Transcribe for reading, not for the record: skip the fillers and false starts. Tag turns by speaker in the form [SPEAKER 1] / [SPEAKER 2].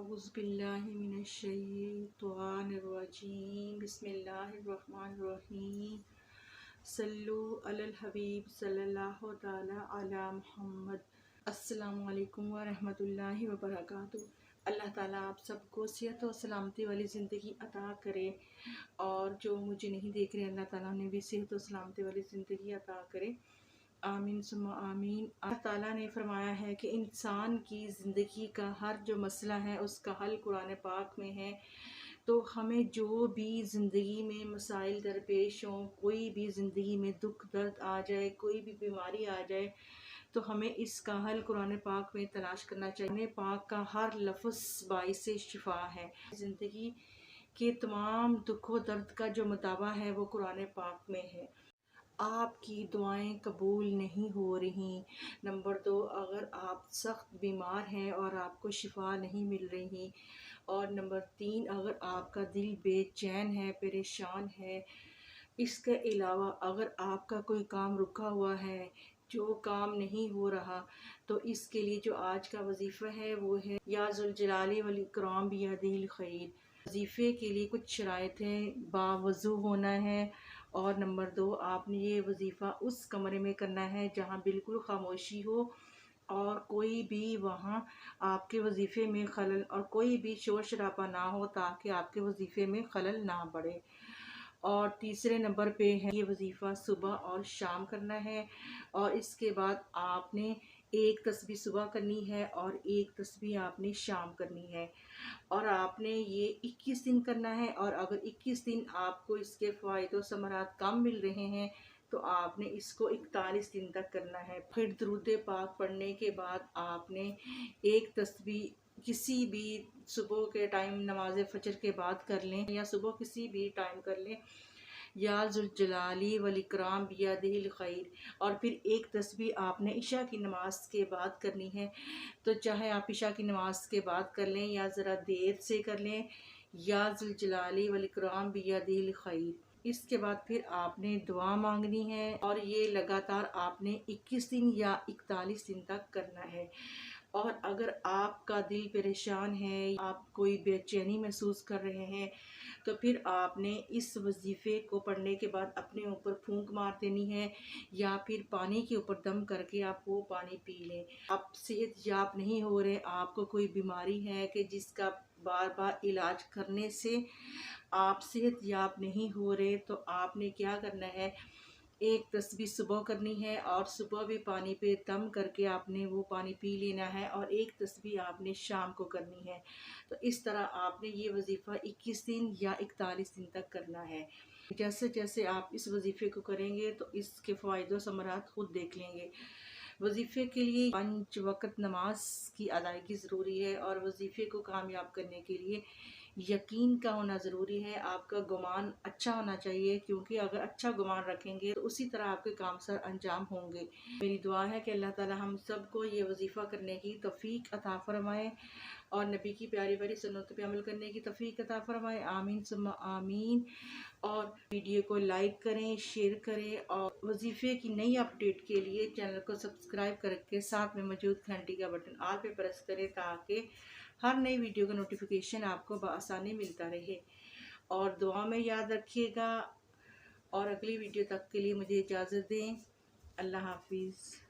[SPEAKER 1] औज़ुबिल्लाहिमिनश्शैतानिर्रजीम बिस्मिल्लाहिर्रहमानिर्रहीम सल्लु अलल हबीब सल्लल्लाहु तआला अला मुहम्मद। अस्सलामु अलैकुम व रहमतुल्लाहि व बरकातुहू। अल्लाह ताला आप सबको सेहत और सलामती वाली ज़िंदगी अता करे और जो मुझे नहीं देख रहे अल्लाह ताला उन्हें भी सेहत और सलामती वाली ज़िंदगी अता करे। आमीन सुम्मा आमीन। अल्लाह ताला ने फरमाया है कि इंसान की ज़िंदगी का हर जो मसला है उसका हल कुरान पाक में है। तो हमें जो भी ज़िंदगी में मसाइल दरपेश हों, कोई भी ज़िंदगी में दुख दर्द आ जाए, कोई भी बीमारी आ जाए, तो हमें इसका हल कुरान पाक में तलाश करना चाहिए। कुरान पाक का हर लफ्ज़ बाइसे शिफा है। ज़िंदगी के तमाम दुखों दर्द का जो मुताबा है वो कुरान पाक में है। आपकी दुआएं कबूल नहीं हो रही। नंबर 2, अगर आप सख्त बीमार हैं और आपको शिफा नहीं मिल रही। और नंबर 3, अगर आपका दिल बेचैन है, परेशान है। इसके अलावा अगर आपका कोई काम रुका हुआ है, जो काम नहीं हो रहा, तो इसके लिए जो आज का वजीफ़ा है वो है या ज़ुल जलाली वल इकराम बियदिल खैर। वजीफ़े के लिए कुछ शराइतें बावज़ू होना है। और नंबर 2, आपने ये वजीफ़ा उस कमरे में करना है जहाँ बिल्कुल खामोशी हो और कोई भी वहाँ आपके वजीफ़े में खलल और कोई भी शोर शराबा ना हो, ताकि आपके वजीफ़े में खलल ना पड़े। और तीसरे नंबर पे है ये वजीफ़ा सुबह और शाम करना है। और इसके बाद आपने एक तस्बीह सुबह करनी है और एक तस्बीह आपने शाम करनी है। और आपने ये 21 दिन करना है। और अगर 21 दिन आपको इसके फ़ायदे समरात कम मिल रहे हैं तो आपने इसको 41 दिन तक करना है। फिर दुरूद पाक पढ़ने के बाद आपने एक तस्बीह किसी भी सुबह के टाइम नमाज फजर के बाद कर लें या सुबह किसी भी टाइम कर लें, या ज़ुल जलाली वल इकराम बियदिल खैर। और फिर एक तस्बीह आपने इशा की नमाज के बाद करनी है। तो चाहे आप इशा की नमाज के बाद कर लें या ज़रा देर से कर लें, या ज़ुल जलाली वल इकराम बियदिल खैर। इसके बाद फिर आपने दुआ मांगनी है और ये लगातार आपने 21 दिन या 41 दिन तक करना है। और अगर आपका दिल परेशान है, आप कोई बेचैनी महसूस कर रहे हैं, तो फिर आपने इस वजीफ़े को पढ़ने के बाद अपने ऊपर फूंक मार देनी है या फिर पानी के ऊपर दम करके आप वो पानी पी लें। आप सेहत याब नहीं हो रहे, आपको कोई बीमारी है कि जिसका बार बार इलाज करने से आप सेहत याब नहीं हो रहे, तो आपने क्या करना है, एक तस्बीह सुबह करनी है और सुबह भी पानी पे दम करके आपने वो पानी पी लेना है और एक तस्बीह आपने शाम को करनी है। तो इस तरह आपने ये वजीफ़ा 21 दिन या 41 दिन तक करना है। जैसे जैसे आप इस वजीफ़े को करेंगे तो इसके फ़ायदे समरात खुद देख लेंगे। वजीफ़े के लिए 5 वक़्त नमाज की अदायगी ज़रूरी है और वजीफ़े को कामयाब करने के लिए यकीन का होना ज़रूरी है। आपका गुमान अच्छा होना चाहिए, क्योंकि अगर अच्छा गुमान रखेंगे तो उसी तरह आपके काम सर अंजाम होंगे। मेरी दुआ है कि अल्लाह ताला हम सबको ये वजीफ़ा करने की तौफ़ीक अता फ़रमाए और नबी की प्यारी प्यारी सुन्नतों पे अमल करने की तौफ़ीक अता फ़रमाए। आमीन सुम्मा आमीन। और वीडियो को लाइक करें, शेयर करें और वजीफ़े की नई अपडेट के लिए चैनल को सब्सक्राइब करके साथ में मौजूद घंटी का बटन ऑल पे प्रेस करें, ताकि हर नई वीडियो का नोटिफिकेशन आपको बआसानी मिलता रहे। और दुआ में याद रखिएगा और अगली वीडियो तक के लिए मुझे इजाज़त दें। अल्लाह हाफिज़।